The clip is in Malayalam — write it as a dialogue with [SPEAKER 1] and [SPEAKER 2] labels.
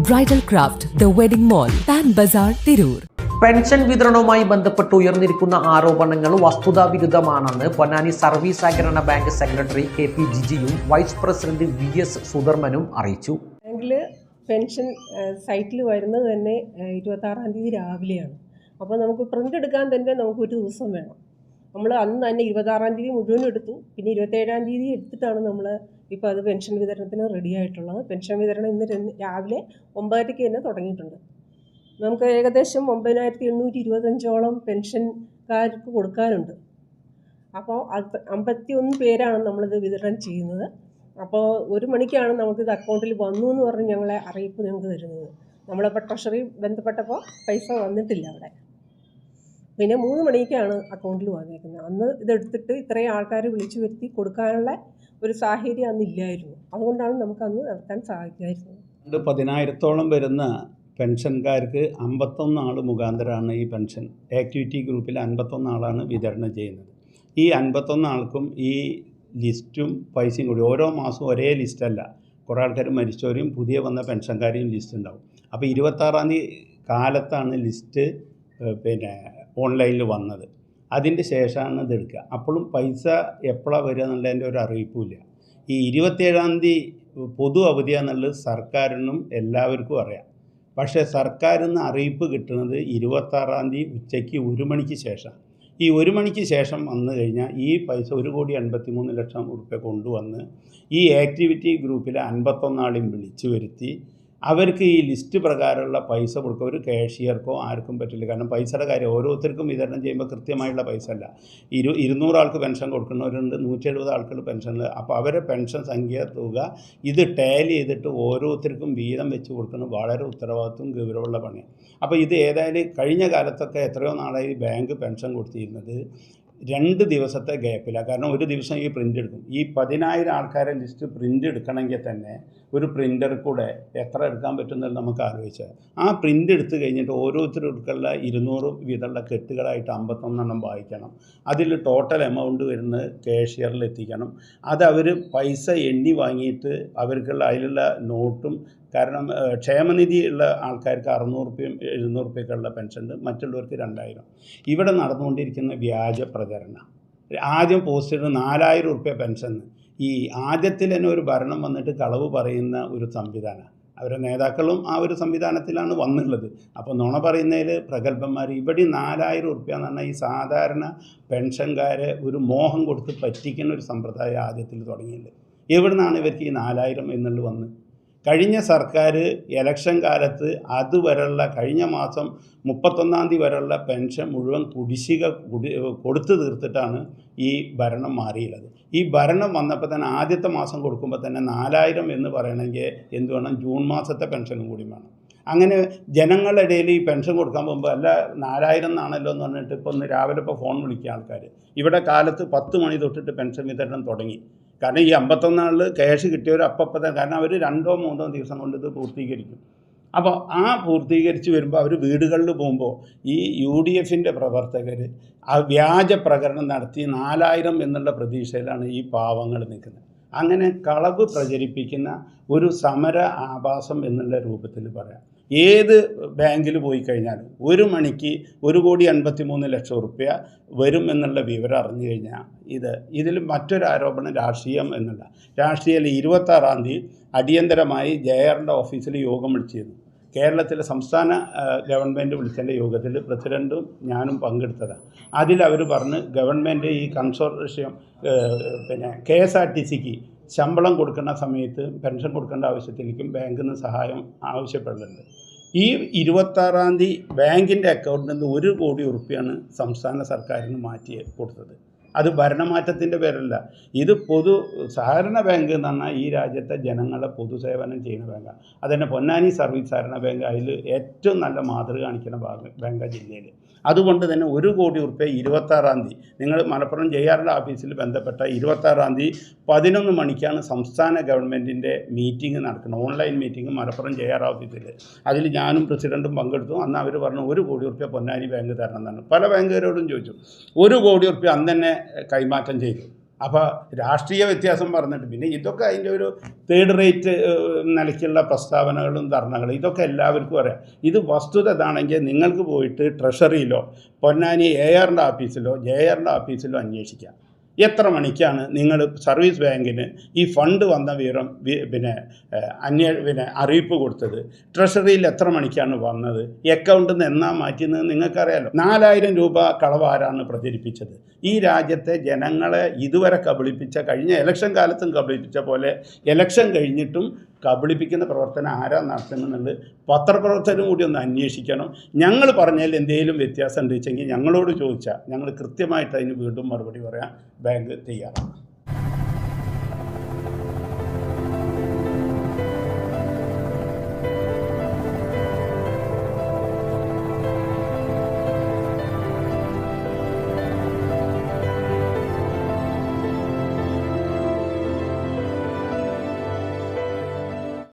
[SPEAKER 1] Bridal Craft, The Wedding Mall, Pan Bazaar, Tirur.
[SPEAKER 2] Pension വിതരണവുമായി ബന്ധപ്പെട്ട് ഉയർന്നിരിക്കുന്ന ആരോപണങ്ങൾ വസ്തുതാവിരുദ്ധമാണെന്ന് പൊന്നാനി സർവീസ് സഹകരണ ബാങ്ക് സെക്രട്ടറി KP ജിജിയും വൈസ് പ്രസിഡന്റ് VS സുധർമ്മനും അറിയിച്ചു.
[SPEAKER 3] ബാങ്കിൽ പെൻഷൻ സൈറ്റിൽ വരുന്നത് തന്നെ 26-ാം തീയതി രാവിലെയാണ്. അപ്പോൾ നമുക്ക് പ്രിൻ്റ് എടുക്കാൻ തന്നെ നമുക്ക് ഒരു ദിവസം വേണം. നമ്മൾ അന്ന് തന്നെ 26-ാം തീയതി മുഴുവൻ എടുത്തു. പിന്നെ 27-ാം തീയതി എടുത്തിട്ടാണ് നമ്മൾ ഇപ്പോൾ അത് പെൻഷൻ വിതരണത്തിന് റെഡി ആയിട്ടുള്ളത്. പെൻഷൻ വിതരണം ഇന്ന് രാവിലെ 9:00-ക്ക് തന്നെ തുടങ്ങിയിട്ടുണ്ട്. നമുക്ക് ഏകദേശം 9,825ഓളം പെൻഷൻകാർക്ക് കൊടുക്കാനുണ്ട്. അപ്പോൾ 51 പേരാണ് നമ്മളിത് വിതരണം ചെയ്യുന്നത്. അപ്പോൾ 1 മണിക്കാണ് നമുക്കിത് അക്കൗണ്ടിൽ വന്നു എന്ന് പറഞ്ഞ് ഞങ്ങളെ അറിയിപ്പ് ഞങ്ങൾക്ക് തരുന്നത്. നമ്മളിപ്പോൾ ട്രഷറി ബന്ധപ്പെട്ടപ്പോൾ പൈസ വന്നിട്ടില്ല അവിടെ. പിന്നെ 3 മണിക്കാണ് അക്കൗണ്ടിൽ വന്നിരിക്കുന്നത്. അന്ന് ഇതെടുത്തിട്ട് ഇത്രയും ആൾക്കാർ വിളിച്ചു വരുത്തി കൊടുക്കാനുള്ള ഒരു സാഹചര്യം അന്നില്ലായിരുന്നു. അതുകൊണ്ടാണ് നമുക്കന്ന് നടത്താൻ സാധിക്കായിരുന്നത്.
[SPEAKER 4] 10,000-ഓളം വരുന്ന പെൻഷൻകാർക്ക് 51 ആൾ മുഖാന്തരമാണ് ഈ പെൻഷൻ ആക്ടിവിറ്റി ഗ്രൂപ്പിൽ 51 ആളാണ് വിതരണം ചെയ്യുന്നത്. ഈ 51 ആൾക്കും ഈ ലിസ്റ്റും പൈസയും കൂടി ഓരോ മാസവും ഒരേ ലിസ്റ്റല്ല. കുറേ ആൾക്കാർ മരിച്ചവരെയും പുതിയ വന്ന പെൻഷൻകാരെയും ലിസ്റ്റ് ഉണ്ടാവും. അപ്പോൾ 26-ാം തീയതി കാലത്താണ് ലിസ്റ്റ് ഓൺലൈനിൽ വന്നത്. അതിൻ്റെ ശേഷമാണ് ഇത് എടുക്കുക. അപ്പോഴും പൈസ എപ്പോഴാണ് വരിക എന്നുള്ളതിൻ്റെ ഒരു അറിയിപ്പില്ല. ഈ 27-ാം തീയതി പൊതു അവധിയാണെന്നുള്ളത് സർക്കാരിനും എല്ലാവർക്കും അറിയാം. പക്ഷേ സർക്കാരിൽ നിന്ന് അറിയിപ്പ് കിട്ടുന്നത് 26-ാം തീയതി ഉച്ചയ്ക്ക് 1 മണിക്ക് ശേഷം. ഈ 1 മണിക്ക് ശേഷം വന്നു കഴിഞ്ഞാൽ ഈ പൈസ 1,83,00,000 ഉറുപ്പ്യ കൊണ്ടുവന്ന് ഈ ആക്ടിവിറ്റി ഗ്രൂപ്പിലെ 51 ആളെയും വിളിച്ചു വരുത്തി അവർക്ക് ഈ ലിസ്റ്റ് പ്രകാരമുള്ള പൈസ കൊടുക്കുക. ഒരു കാഷ്യർക്കോ ആർക്കും പറ്റില്ല. കാരണം പൈസയുടെ കാര്യം ഓരോരുത്തർക്കും വിതരണം ചെയ്യുമ്പോൾ കൃത്യമായുള്ള പൈസ അല്ല. 200 ആൾക്ക് പെൻഷൻ കൊടുക്കുന്നവരുണ്ട്, 170 ആൾക്ക് പെൻഷൻ. അപ്പോൾ അവരെ പെൻഷൻ സംഖ്യ തുക ഇത് ടാലി ചെയ്തിട്ട് ഓരോരുത്തർക്കും വീതം വെച്ച് കൊടുക്കുന്നത് വളരെ ഉത്തരവാദിത്വം ഗൗരവമുള്ള പണിയാണ്. അപ്പോൾ ഇത് ഏതായാലും കഴിഞ്ഞ കാലത്തൊക്കെ എത്രയോ നാളായി ബാങ്ക് പെൻഷൻ കൊടുത്തിരുന്നത് 2 ദിവസത്തെ ഗ്യാപ്പിലാണ്. കാരണം ഒരു ദിവസം ഈ പ്രിൻ്റ് എടുക്കും. ഈ 10,000 ആൾക്കാരെ ലിസ്റ്റ് പ്രിൻ്റ് എടുക്കണമെങ്കിൽ തന്നെ ഒരു പ്രിൻ്റർ കൂടെ എത്ര എടുക്കാൻ പറ്റുന്നത് നമുക്ക് ആലോചിച്ചാൽ ആ പ്രിൻ്റ് എടുത്തു കഴിഞ്ഞിട്ട് ഓരോരുത്തർക്കുള്ള 200 വീതമുള്ള കെട്ടുകളായിട്ട് 51 എണ്ണം വായിക്കണം. അതിൽ ടോട്ടൽ എമൗണ്ട് വരുന്നത് കാഷ്യറിൽ എത്തിക്കണം. അത് അവർ പൈസ എണ്ണി വാങ്ങിയിട്ട് അവർക്കുള്ള അതിലുള്ള നോട്ടും. കാരണം ക്ഷേമനിധി ഉള്ള ആൾക്കാർക്ക് 600 രൂപയും 700 രൂപയൊക്കെയുള്ള പെൻഷൻ ഉണ്ട്, മറ്റുള്ളവർക്ക് 2,000. ഇവിടെ നടന്നുകൊണ്ടിരിക്കുന്ന വ്യാജ പ്രചരണം. ആദ്യം പോസ്റ്റ് ചെയ്ത് 4,000 രൂപ പെൻഷൻ. ഈ ആദ്യത്തിൽ തന്നെ ഒരു ഭരണം വന്നിട്ട് കളവ് പറയുന്ന ഒരു സംവിധാനം. അവരുടെ നേതാക്കളും ആ ഒരു സംവിധാനത്തിലാണ് വന്നുള്ളത്. അപ്പോൾ നുണ പറയുന്നതിൽ പ്രഗത്ഭന്മാർ. ഇവിടെ 4,000 രൂപ എന്ന് പറഞ്ഞാൽ ഈ സാധാരണ പെൻഷൻകാരെ ഒരു മോഹം കൊടുത്ത് പറ്റിക്കുന്ന ഒരു സമ്പ്രദായം ആദ്യത്തിൽ തുടങ്ങിയിട്ടുണ്ട്. എവിടെ നിന്നാണ് ഇവർക്ക് ഈ 4,000 എന്നുള്ളത് വന്ന്? കഴിഞ്ഞ സർക്കാർ ഇലക്ഷൻ കാലത്ത് അതുവരെയുള്ള കഴിഞ്ഞ മാസം 31-ാം തീയതി വരെയുള്ള പെൻഷൻ മുഴുവൻ കുടിശ്ശിക കൊടുത്തു തീർത്തിട്ടാണ് ഈ ഭരണം മാറിയുള്ളത്. ഈ ഭരണം വന്നപ്പോൾ തന്നെ ആദ്യത്തെ മാസം കൊടുക്കുമ്പോൾ തന്നെ 4,000 എന്ന് പറയണമെങ്കിൽ എന്ത് വേണം? ജൂൺ മാസത്തെ പെൻഷനും കൂടി വേണം. അങ്ങനെ ജനങ്ങളുടെ ഇടയിൽ ഈ പെൻഷൻ കൊടുക്കാൻ പോകുമ്പോൾ അല്ല 4,000 എന്നാണല്ലോ എന്ന് പറഞ്ഞിട്ട് ഇപ്പോൾ ഒന്ന് രാവിലെ ഫോൺ വിളിക്കുക ആൾക്കാർ. ഇവിടെ കാലത്ത് 10 മണി തൊട്ടിട്ട് പെൻഷൻ വിതരണം തുടങ്ങി. കാരണം ഈ 51 ആളിൽ ക്യാഷ് കിട്ടിയവർ അപ്പം തന്നെ, കാരണം അവർ 2-3 ദിവസം കൊണ്ട് ഇത് പൂർത്തീകരിക്കും. അപ്പോൾ ആ പൂർത്തീകരിച്ച് വരുമ്പോൾ അവർ വീടുകളിൽ പോകുമ്പോൾ ഈ UDFൻ്റെ പ്രവർത്തകർ ആ വ്യാജ പ്രകടനം നടത്തി 4,000 എന്നുള്ള പ്രതീക്ഷയിലാണ് ഈ പാവങ്ങൾ നിൽക്കുന്നത്. അങ്ങനെ കളവ് പ്രചരിപ്പിക്കുന്ന ഒരു സമര ആഭാസം എന്നുള്ള രൂപത്തിൽ പറയാം. ഏത് ബാങ്കിൽ പോയി കഴിഞ്ഞാലും 1 മണിക്ക് 1,83,00,000 ഉറുപ്പ്യ വരും എന്നുള്ള വിവരം അറിഞ്ഞു കഴിഞ്ഞാൽ ഇതിൽ മറ്റൊരു ആരോപണം രാഷ്ട്രീയം എന്നുള്ള. രാഷ്ട്രീയത്തിൽ 26-ാം തീയതി അടിയന്തരമായി JRൻ്റെ ഓഫീസിൽ യോഗം വിളിച്ചിരുന്നു. കേരളത്തിലെ സംസ്ഥാന ഗവൺമെൻറ് വിളിച്ചതിൻ്റെ യോഗത്തിൽ പ്രസിഡൻറ്റും ഞാനും പങ്കെടുത്തതാണ്. അതിലവർ പറഞ്ഞ് ഗവൺമെൻറ് ഈ കൺസോർഷ്യം KSRTCക്ക് ശമ്പളം കൊടുക്കുന്ന സമയത്ത് പെൻഷൻ കൊടുക്കേണ്ട ആവശ്യത്തിലേക്കും ബാങ്കിൽ നിന്ന് സഹായം ആവശ്യപ്പെടുന്നുണ്ട്. ഈ 26-ാം തീയതി ബാങ്കിൻ്റെ അക്കൗണ്ടിൽ നിന്ന് 1 കോടി ഉറുപ്പ്യാണ് സംസ്ഥാന സർക്കാരിന് മാറ്റി കൊടുത്തത്. അത് ഭരണമാറ്റത്തിൻ്റെ പേരല്ല. ഇത് സഹകരണ ബാങ്ക് എന്ന് പറഞ്ഞാൽ ഈ രാജ്യത്തെ ജനങ്ങളെ പൊതുസേവനം ചെയ്യുന്ന ബാങ്കാണ്. അതുതന്നെ പൊന്നാനി സർവീസ് സഹകരണ ബാങ്ക് അതിൽ ഏറ്റവും നല്ല മാതൃക കാണിക്കുന്ന ബാങ്കാണ് ജില്ലയിൽ. അതുകൊണ്ട് തന്നെ 1 കോടി ഉറുപ്പ്യ 26-ാം തീയതി നിങ്ങൾ മലപ്പുറം JRൻ്റെ ഓഫീസിൽ ബന്ധപ്പെട്ട 26-ാം തീയതി 11 മണിക്കാണ് സംസ്ഥാന ഗവൺമെൻറ്റിൻ്റെ മീറ്റിംഗ് നടക്കുന്നത്. ഓൺലൈൻ മീറ്റിംഗ് മലപ്പുറം JR ഓഫീസിൽ. അതിൽ ഞാനും പ്രസിഡൻറ്റും പങ്കെടുത്തു. അന്ന് അവർ പറഞ്ഞു 1 കോടി ഉറുപ്പ്യ പൊന്നാനി ബാങ്ക് തരണം എന്നാണ്. പല ബാങ്കുകാരോടും ചോദിച്ചു. 1 കോടി ഉറുപ്പ്യ അന്ന് തന്നെ കൈമാറ്റം ചെയ്തു. അപ്പോൾ രാഷ്ട്രീയ വ്യത്യാസം പറഞ്ഞിട്ട് പിന്നെ ഇതൊക്കെ അതിൻ്റെ ഒരു തേർഡ് റേറ്റ് നിലയ്ക്കുള്ള പ്രസ്താവനകളും ധർണകളും ഇതൊക്കെ എല്ലാവർക്കും അറിയാം. ഇത് വസ്തുത ഇതാണെങ്കിൽ നിങ്ങൾക്ക് പോയിട്ട് ട്രഷറിയിലോ പൊന്നാനി ARൻ്റെ ഓഫീസിലോ JRൻ്റെ ഓഫീസിലോ അന്വേഷിക്കാം. എത്ര മണിക്കാണ് നിങ്ങൾ സർവീസ് ബാങ്കിന് ഈ ഫണ്ട് വന്ന വിവരം പിന്നെ അറിയിപ്പ് കൊടുത്തത്? ട്രഷറിയിൽ എത്ര മണിക്കാണ് വന്നത്? അക്കൗണ്ടിൽ നിന്ന് എന്നാ മാറ്റിയെന്ന് നിങ്ങൾക്കറിയാലോ. 4000 രൂപ കളവ് ആരാണ് പ്രചരിപ്പിച്ചത്? ഈ രാജ്യത്തെ ജനങ്ങളെ ഇതുവരെ കബളിപ്പിച്ച, കഴിഞ്ഞ ഇലക്ഷൻ കാലത്തും കബളിപ്പിച്ച പോലെ ഇലക്ഷൻ കഴിഞ്ഞിട്ടും കബളിപ്പിക്കുന്ന പ്രവർത്തനം ആരാ നടത്തുന്നുണ്ട്? പത്രപ്രവർത്തകരും കൂടി ഒന്ന് അന്വേഷിക്കണം. ഞങ്ങൾ പറഞ്ഞാൽ എന്തെങ്കിലും വ്യത്യാസം ഉണ്ടെങ്കിൽ ഞങ്ങളോട് ചോദിച്ചാൽ ഞങ്ങൾ കൃത്യമായിട്ട് അതിന് വീണ്ടും മറുപടി പറയാൻ ബാങ്ക് തയ്യാറാണ്.